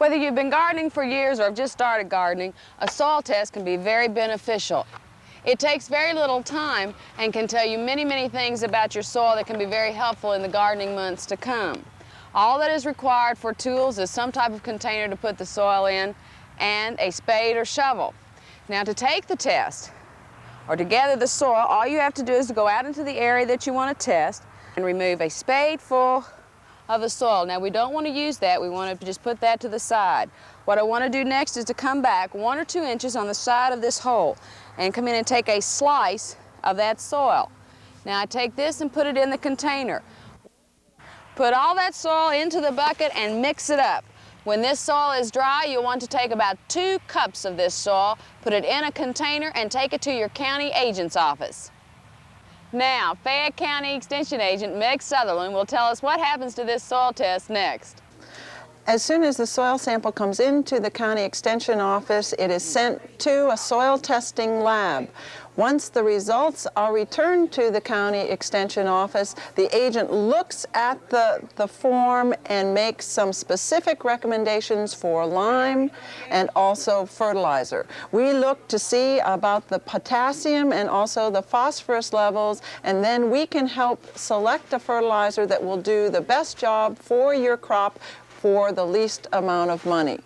Whether you've been gardening for years or have just started gardening, a soil test can be very beneficial. It takes very little time and can tell you many things about your soil that can be very helpful in the gardening months to come. All that is required for tools is some type of container to put the soil in and a spade or shovel. Now, to take the test or to gather the soil, all you have to do is to go out into the area that you want to test and remove a spade full of the soil. Now, we don't want to use that. We want to just put that to the side. What I want to do next is to come back 1 or 2 inches on the side of this hole and come in and take a slice of that soil. Now, I take this and put it in the container. Put all that soil into the bucket and mix it up. When this soil is dry, you'll want to take about 2 cups of this soil, put it in a container, and take it to your county agent's office. Now, Fayette County Extension Agent Meg Sutherland will tell us what happens to this soil test next. As soon as the soil sample comes into the county extension office, it is sent to a soil testing lab. Once the results are returned to the county extension office, the agent looks at the form and makes some specific recommendations for lime and also fertilizer. We look to see about the potassium and also the phosphorus levels, and then we can help select a fertilizer that will do the best job for your crop for the least amount of money.